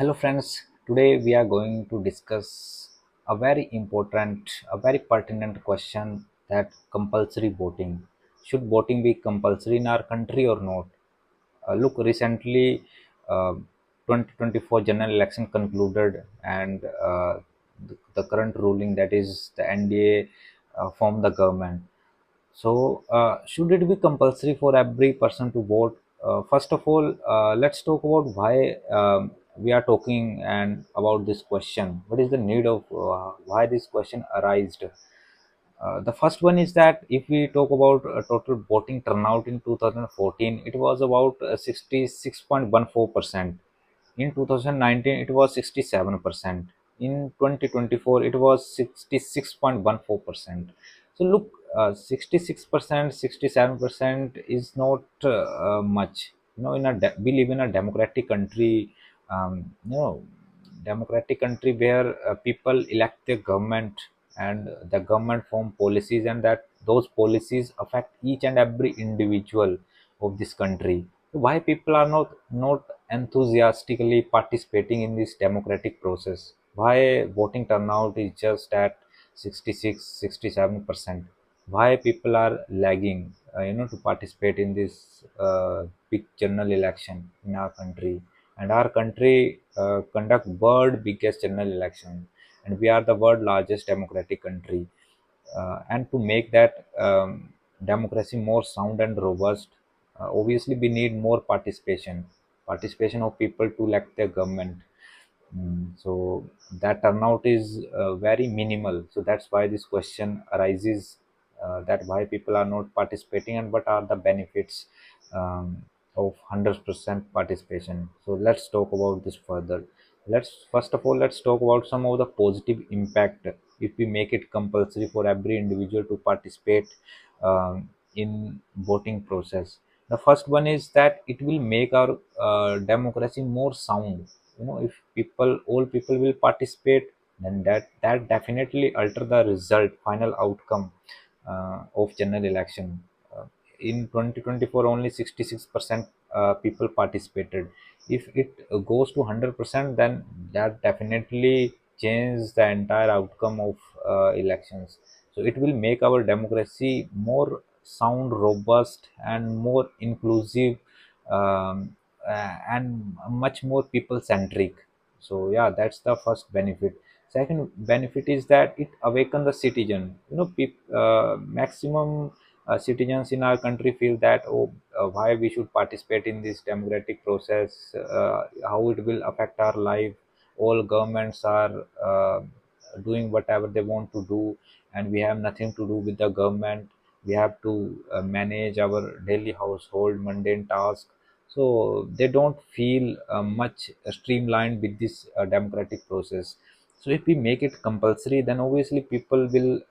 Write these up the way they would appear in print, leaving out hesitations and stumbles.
Hello, friends. Today we are going to discuss a very important, a very pertinent question, that compulsory voting. Should voting be compulsory in our country or not? Look, recently, uh, 2024 general election concluded, and the current ruling, that is the NDA, formed the government. So, should it be compulsory for every person to vote? First of all, let's talk about why we are talking and about this question. What is the need of why this question arose? The first one is that if we talk about total voting turnout in 2014, it was about 66.14%. In 2019, it was 67%. In 2024, it was 66.14%. So look, 66%, 67% is not much. We live in a democratic country. Democratic country where people elect their government, and the government form policies, and that those policies affect each and every individual of this country. Why people are not enthusiastically participating in this democratic process? Why voting turnout is just at 66, 67%? Why people are lagging to participate in this big general election in our country? And our country conduct world biggest general election, and we are the world largest democratic country. And to make that democracy more sound and robust, obviously we need more participation of people to elect their government. So that turnout is very minimal. So that's why this question arises, that why people are not participating, and what are the benefits of 100% participation. So let's talk about this further. Let's talk about some of the positive impact if we make it compulsory for every individual to participate in voting process. The first one is that it will make our democracy more sound. If all people will participate, then that definitely alter the result, final outcome of general election. In 2024, only 66% people participated. If it goes to 100%, then that definitely changes the entire outcome of elections. So it will make our democracy more sound, robust, and more inclusive, and much more people centric. So yeah, that's the first benefit. Second benefit is that it awaken the citizen. Maximum citizens in our country feel that, oh, why we should participate in this democratic process, how it will affect our life. All governments are doing whatever they want to do, and we have nothing to do with the government. We have to manage our daily household mundane tasks. So they don't feel much streamlined with this democratic process. So if we make it compulsory, then obviously people will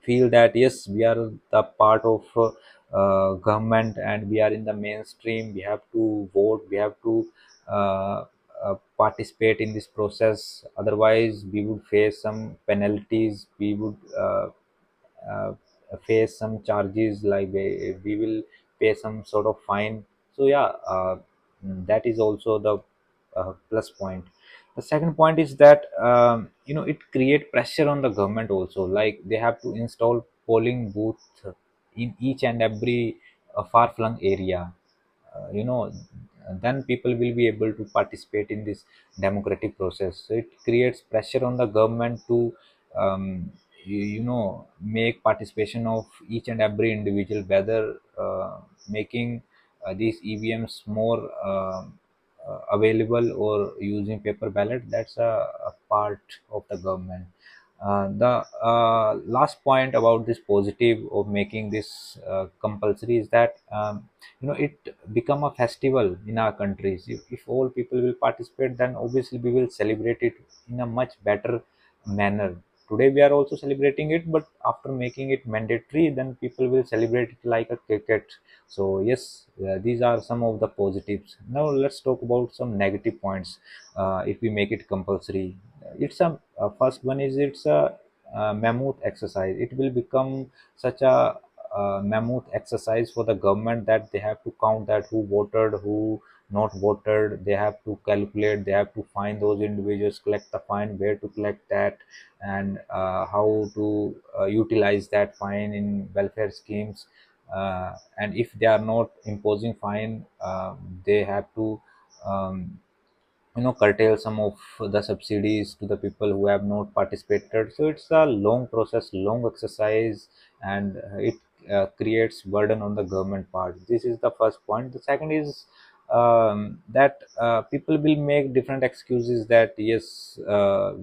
feel that yes, we are the part of government, and we are in the mainstream. We have to vote, we have to participate in this process. Otherwise we would face some penalties, we would uh, face some charges, like we will pay some sort of fine. So yeah, that is also the plus point. The second point is that it create pressure on the government also, like they have to install polling booth in each and every far-flung area. Then people will be able to participate in this democratic process. So it creates pressure on the government to make participation of each and every individual, whether making these EVMs more available or using paper ballot. That's a part of the government. The last point about this positive of making this compulsory is that it become a festival in our countries. If all people will participate, then obviously we will celebrate it in a much better manner. Today we are also celebrating it, but after making it mandatory, then people will celebrate it like a cricket. So yes, these are some of the positives. Now let's talk about some negative points. If we make it compulsory, it's a first one is it's a mammoth exercise. It will become such a mammoth exercise for the government, that they have to count that who voted, who not voted, they have to calculate, they have to find those individuals, collect the fine, where to collect that, and how to utilize that fine in welfare schemes. And if they are not imposing fine, they have to um, curtail some of the subsidies to the people who have not participated. So it's a long process, long exercise, and it creates burden on the government part. This is the first point. The second is that people will make different excuses that yes,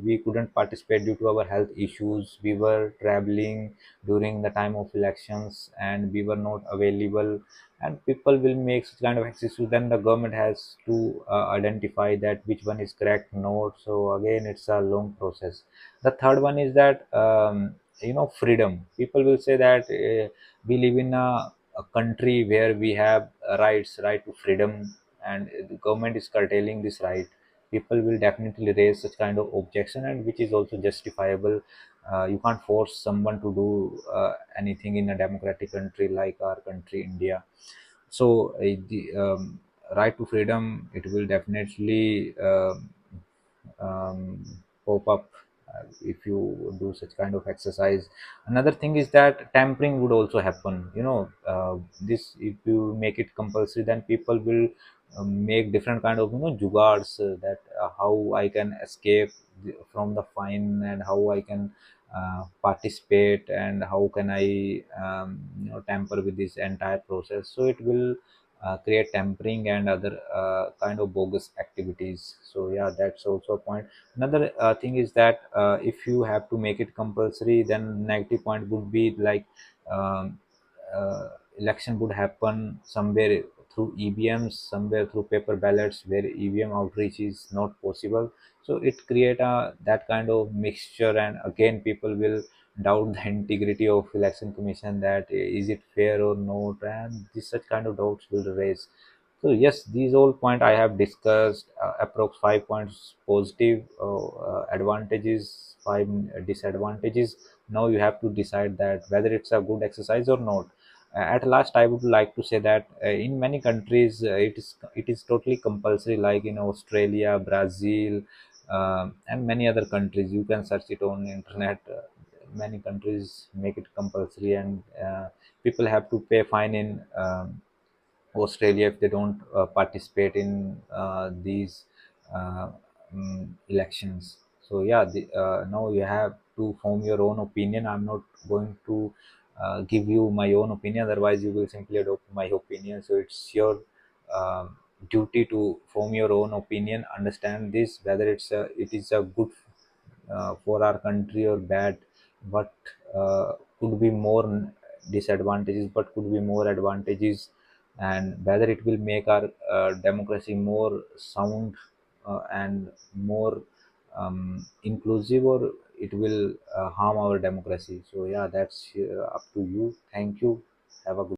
we couldn't participate due to our health issues, we were traveling during the time of elections and we were not available, and people will make such kind of excuses. Then the government has to identify that which one is correct note. So again, it's a long process. The third one is that freedom. People will say that we live in a country where we have rights, right to freedom, and the government is curtailing this right. People will definitely raise such kind of objection, and which is also justifiable. You can't force someone to do anything in a democratic country like our country, India. So the right to freedom, it will definitely um, pop up if you do such kind of exercise. Another thing is that tampering would also happen. This, if you make it compulsory, then people will make different kind of jugards, that how I can escape from the fine, and how I can participate, and how can I tamper with this entire process. So it will create tampering and other kind of bogus activities. So yeah, that's also a point. Another thing is that if you have to make it compulsory, then negative point would be like um, uh, election would happen somewhere through EVMs, somewhere through paper ballots, where EVM outreach is not possible. So it create a that kind of mixture, and again people will doubt the integrity of election commission, that is it fair or not, and this such kind of doubts will raise. So yes, these all point I have discussed, approx 5 points positive advantages, five disadvantages. Now you have to decide that whether it's a good exercise or not. At last, I would like to say that in many countries it is totally compulsory, like in Australia, Brazil, and many other countries. You can search it on internet. Many countries make it compulsory, and people have to pay fine in Australia if they don't participate in these elections. So yeah, now you have to form your own opinion. I'm not going to give you my own opinion, otherwise you will simply adopt my opinion. So it's your duty to form your own opinion, understand this, whether it is a good for our country or bad, but could be more disadvantages, but could be more advantages, and whether it will make our democracy more sound and more inclusive, or it will harm our democracy. So yeah, that's up to you. Thank you. Have a good